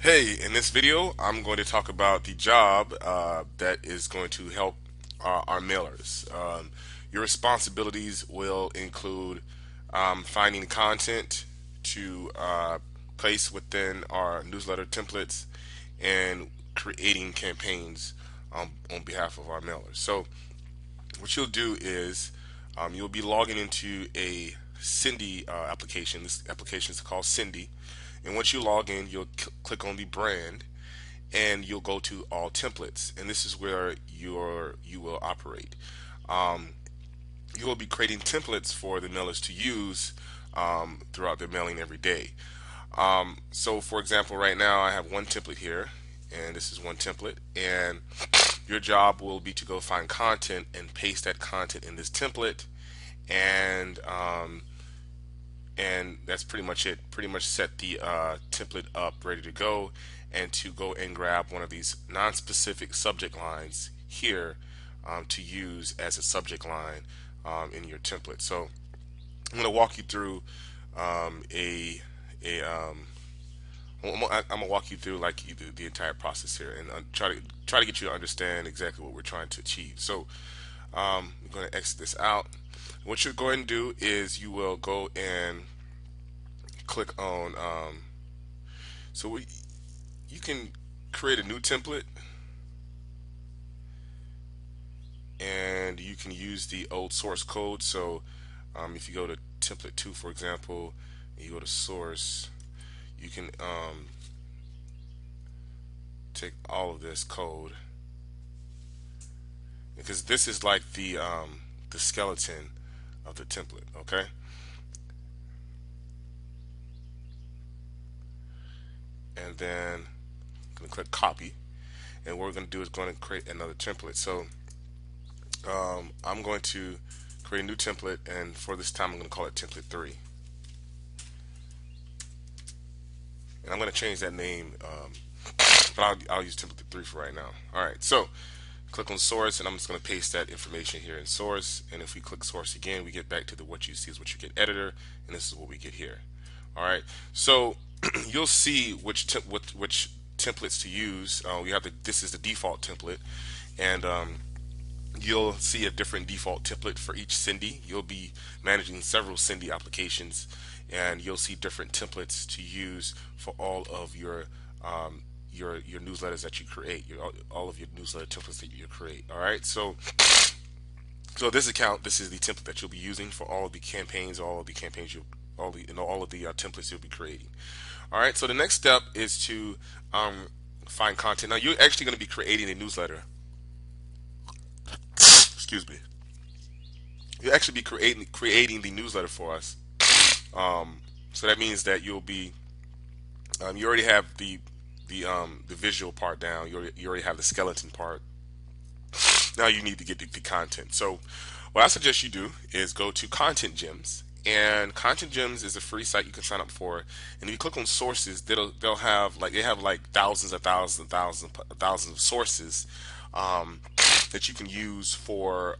Hey, in this video, I'm going to talk about the job that is going to help our mailers. Your responsibilities will include finding content to place within our newsletter templates and creating campaigns on behalf of our mailers. So, what you'll do is you'll be logging into a Cindy application. This application is called Cindy. And once you log in, you'll click on the brand and you'll go to all templates, and this is where you will operate. um, you will be creating templates for the mailers to use throughout their mailing every day. So for example, right now I have one template here, and this is one template, and your job will be to go find content and paste that content in this template, and that's pretty much it. Pretty much set the template up ready to go, and to go and grab one of these non-specific subject lines here to use as a subject line in your template. So I'm going to walk you through a I'm gonna walk you through like you do the entire process here, and try to get you to understand exactly what we're trying to achieve. So I'm going to exit this out. What you're going to do is you will go and click on so we, you can create a new template, and you can use the old source code. So if you go to template 2, for example, and you go to source, you can take all of this code, because this is like the skeleton of the template. Okay, and then I'm going to click copy, and what we're going to do is going to create another template. So I'm going to create a new template, and for this time I'm going to call it template 3, and I'm going to change that name, but I'll use template 3 for right now. Alright, so click on source, and I'm just going to paste that information here in source, and if we click source again, we get back to the what you see is what you get editor, and this is what we get here. Alright, so you'll see which templates to use. We have this is the default template, and you'll see a different default template for each Cindy. You'll be managing several Cindy applications, and you'll see different templates to use for all of your newsletters that you create, all of your newsletter templates that you create. All right, so this is the template that you'll be using for all of the campaigns, all of the templates you'll be creating. All right, so the next step is to find content. Now you're actually going to be creating a newsletter. Excuse me. You'll actually be creating the newsletter for us. So that means that you'll be you already have the visual part down. You already have the skeleton part. Now you need to get the content. So what I suggest you do is go to Content Gems, and Content Gems is a free site you can sign up for. And if you click on sources, they'll have like thousands and thousands and thousands of sources that you can use for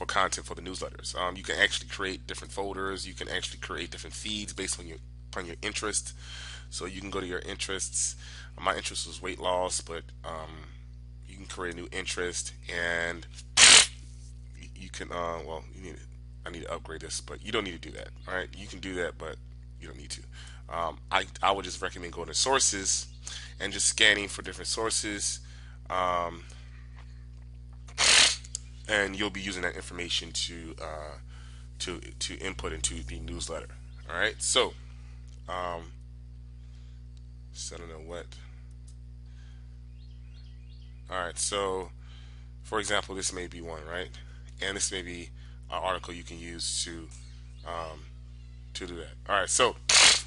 content for the newsletters. You can actually create different folders. You can actually create different feeds based on your interest. So you can go to your interests. My interest was weight loss, but you can create a new interest, and you can well, I need to upgrade this, but you don't need to do that. All right, you can do that, but you don't need to. I would just recommend going to sources and just scanning for different sources. Um, and you'll be using that information to input into the newsletter. All right, so um, so I don't know what. All right, so for example, this may be one, right? And this may be an article you can use um, to do that. All right, so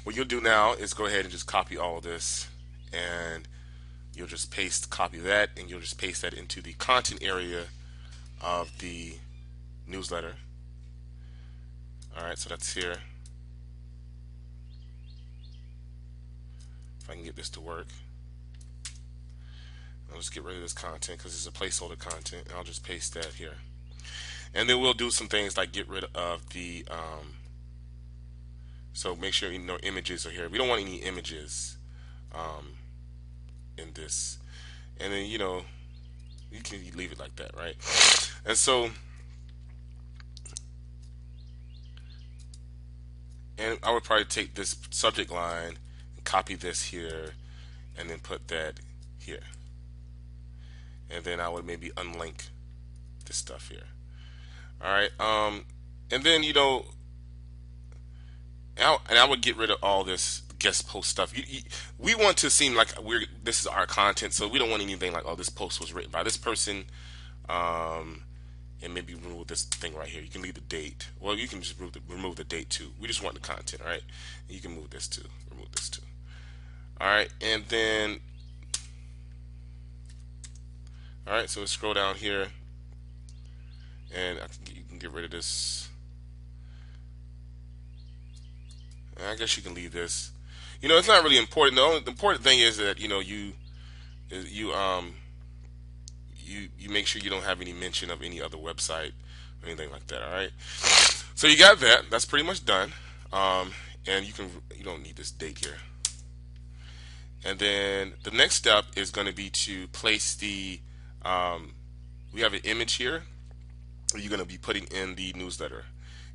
what you'll do now is go ahead and just copy all of this, and you'll just copy that, and you'll just paste that into the content area of the newsletter. All right, so that's here. If I can get this to work, I'll just get rid of this content because it's a placeholder content, and I'll just paste that here. And then we'll do some things like get rid of So make sure no images are here. We don't want any images in this. And then you can leave it like that, right? And so, and I would probably take this subject line and copy this here, and then put that here. And then I would maybe unlink this stuff here. All right. And then and I would get rid of all this guest post stuff. We want to seem like this is our content, so we don't want anything like, oh, this post was written by this person, um, and maybe remove this thing right here. You can leave the date. Well, you can just remove the date too. We just want the content, right? You can move this too. Remove this too. All right, and then all right. So let's scroll down here, and you can get rid of this. I guess you can leave this. It's not really important. The important thing is that you you make sure you don't have any mention of any other website or anything like that. All right. So you got that. That's pretty much done. And you don't need this date here. And then the next step is going to be to place the we have an image here. You're going to be putting in the newsletter,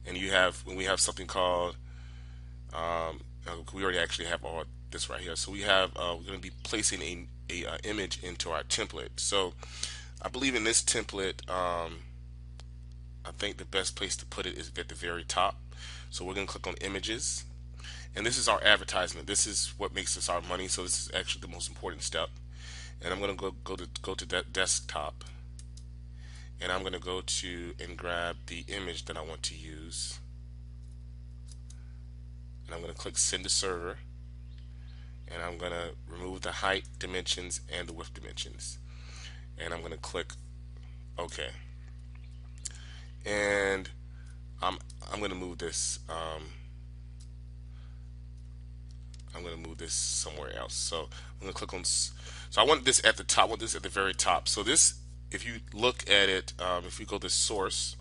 and when we have something called we already actually have all this right here. So we're going to be placing a image into our template. So I believe in this template, I think the best place to put it is at the very top. So we're going to click on images, and this is our advertisement. This is what makes us our money. So this is actually the most important step. And I'm going to go to that desktop, and I'm going to go to and grab the image that I want to use. And I'm going to click send to server, and I'm going to remove the height dimensions and the width dimensions, and I'm going to click OK. And I'm going to move this I'm going to move this somewhere else. So I'm going to click on, so I want this at the top. I want this at the very top. So this, if you look at it, if you go to source,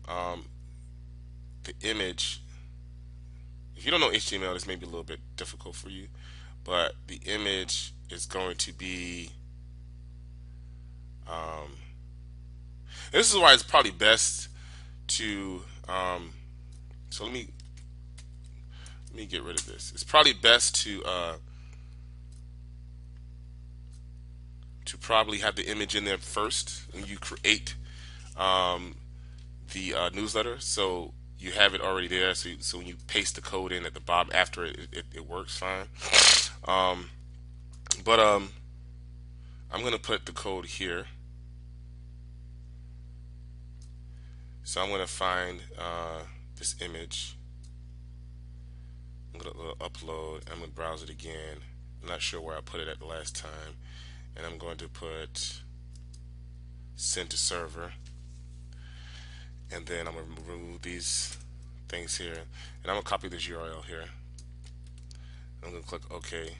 the image, if you don't know HTML, this may be a little bit difficult for you, but the image is going to be this is why it's probably best to so let me get rid of this. It's probably best to probably have the image in there first when you create the newsletter, so you have it already there. So when you paste the code in at the bottom after it works fine. But I'm going to put the code here. So I'm going to find this image. I'm going to upload. I'm going to browse it again. I'm not sure where I put it at the last time. And I'm going to put send to server. And then I'm going to remove these things here. And I'm going to copy this URL here. I'm going to click OK.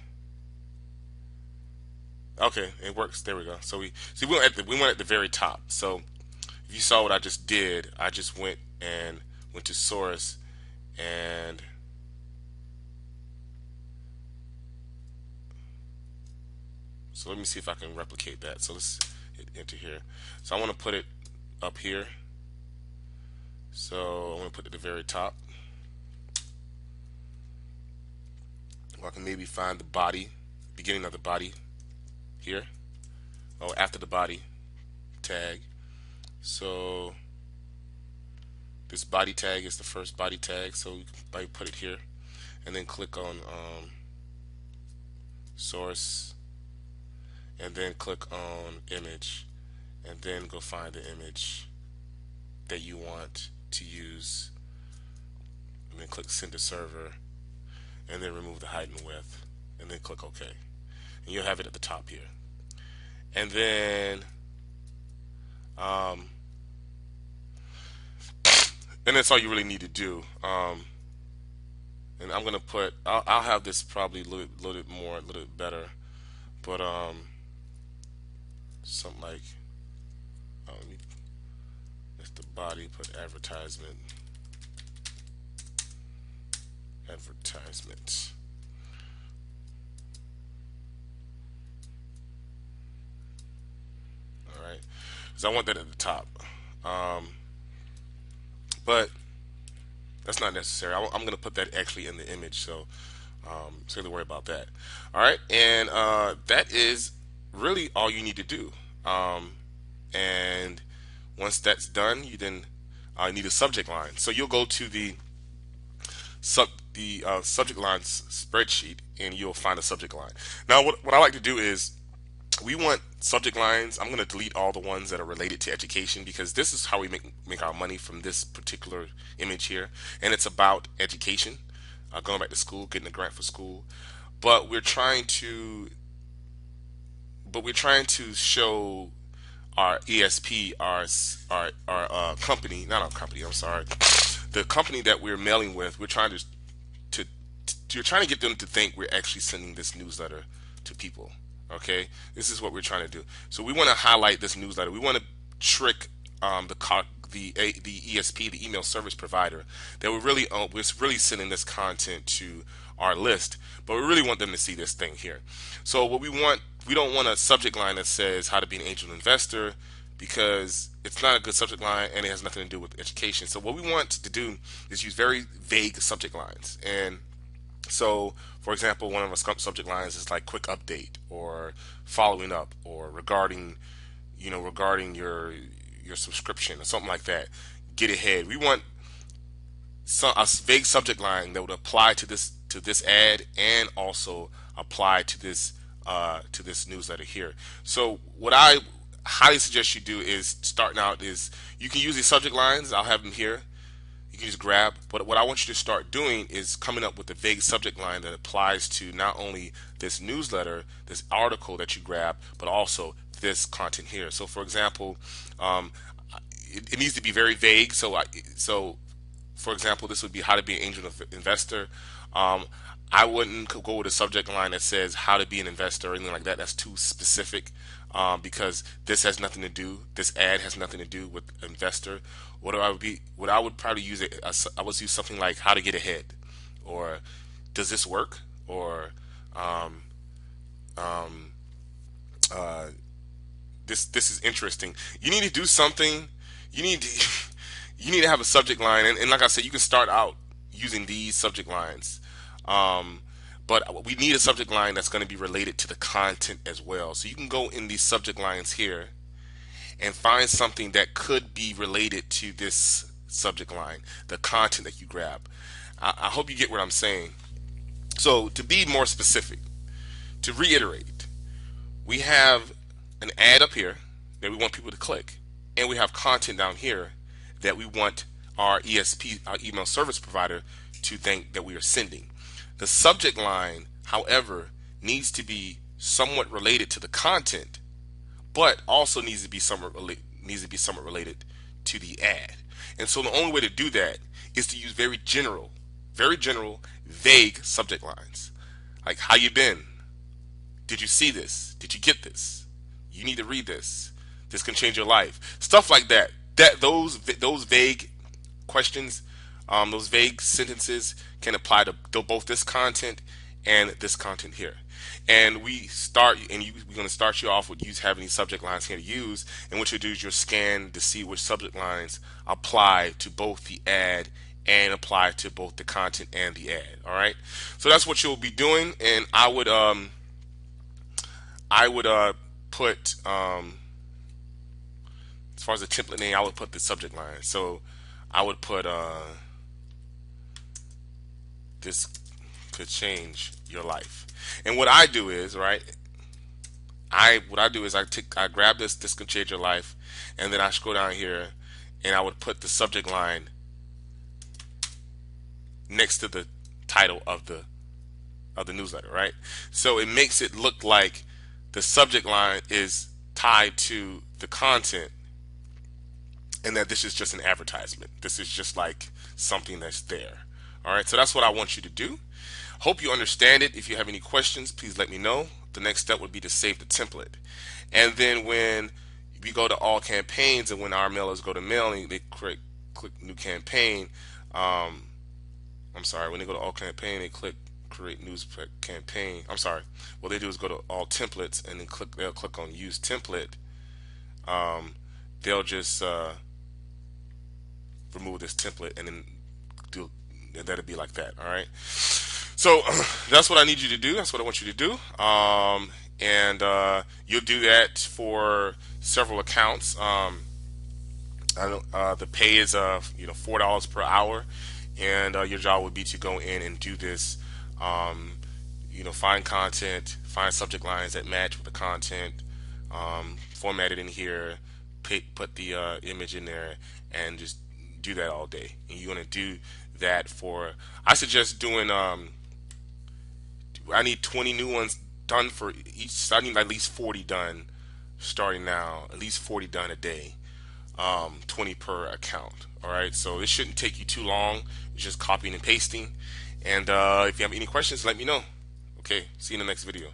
Okay, it works. There we go. So we went at the very top. So if you saw what I just did, I just went to source, and so let me see if I can replicate that. So let's hit enter here. So I want to put it up here. So I want to put it at the very top. Or I can maybe find the body, beginning of the body here. Oh, after the body tag. So this body tag is the first body tag, so you can put it here, and then click on source, and then click on image, and then go find the image that you want to use, and then click send to server, and then remove the height and width, and then click OK, and you'll have it at the top here. And then and that's all you really need to do. And I'm gonna put I'll have this probably a little bit more, a little bit better, but something like that's the body, put advertisement, advertisement. All right, because I want that at the top. Um, but that's not necessary. I'm going to put that actually in the image, so don't worry about that. All right, and that is really all you need to do. And once that's done, you then need a subject line. So you'll go to the subject lines spreadsheet, and you'll find a subject line. Now, what I like to do is we want subject lines. I'm going to delete all the ones that are related to education because this is how we make our money from this particular image here, and it's about education, going back to school, getting a grant for school. But we're trying to show our ESP, our company, not our company. I'm sorry, the company that we're mailing with. We're trying to you're trying to get them to think we're actually sending this newsletter to people. Okay, this is what we're trying to do. So we want to highlight this newsletter. We want to trick the ESP, the email service provider, that we're really sending this content to our list, but we really want them to see this thing here. So what we don't want a subject line that says how to be an angel investor, because it's not a good subject line and it has nothing to do with education. So what we want to do is use very vague subject lines. And so, for example, one of our subject lines is like quick update or following up or regarding your subscription or something like that. Get ahead. We want a vague subject line that would apply to this ad and also apply to this newsletter here. So what I highly suggest you do is starting out is you can use these subject lines. I'll have them here. You can just grab. But what I want you to start doing is coming up with a vague subject line that applies to not only this newsletter, this article that you grab, but also this content here. So, for example, it needs to be very vague. So for example, this would be how to be an angel investor. I wouldn't go with a subject line that says how to be an investor or anything like that. That's too specific, because this has nothing to do. This ad has nothing to do with investor. What I would probably use I would use something like how to get ahead, or does this work, or um, um, uh, this is interesting. You need to do something. You need to you need to have a subject line, and like I said, you can start out using these subject lines. Um, but we need a subject line that's going to be related to the content as well. So you can go in these subject lines here and find something that could be related to this subject line, the content that you grab. I hope you get what I'm saying. So to be more specific, to reiterate, we have an ad up here that we want people to click, and we have content down here that we want our ESP, our email service provider, to think that we are sending. The subject line, however, needs to be somewhat related to the content, but also needs to be somewhat related to the ad. And so the only way to do that is to use very general, vague subject lines, like how you been? Did you see this? Did you get this? You need to read this. This can change your life. Stuff like that. Those vague questions, those vague sentences can apply to both this content and this content here. And we're going to start you off with having these subject lines here to use. And what you do is you'll scan to see which subject lines apply to both the ad and apply to both the content and the ad. All right. So that's what you'll be doing. And I would put as far as the template name, I would put the subject line. So I would put this could change your life. And what I do is I grab this could change your life, and then I scroll down here, and I would put the subject line next to the title of the newsletter, right? So it makes it look like the subject line is tied to the content, and that this is just an advertisement. This is just like something that's there. All right, so that's what I want you to do. Hope you understand it. If you have any questions, please let me know. The next step would be to save the template. And then when we go to all campaigns, and when our mailers go to mailing, they click new campaign. I'm sorry, when they go to all campaign, they click create news campaign. I'm sorry. What they do is go to all templates and then they'll click on use template. Um, they'll just remove this template and then do that'll be like that. All right. So that's what I need you to do. That's what I want you to do. And you'll do that for several accounts. I know, the pay is $4 per hour, and your job would be to go in and do this. Um, find content, find subject lines that match with the content, format it in here, put the image in there, and just do that all day. And you're gonna do that for. I suggest doing. I need 20 new ones done for each. I need at least 40 done starting now. At least 40 done a day. 20 per account. All right, so it shouldn't take you too long. It's just copying and pasting. And if you have any questions, let me know. Okay, see you in the next video.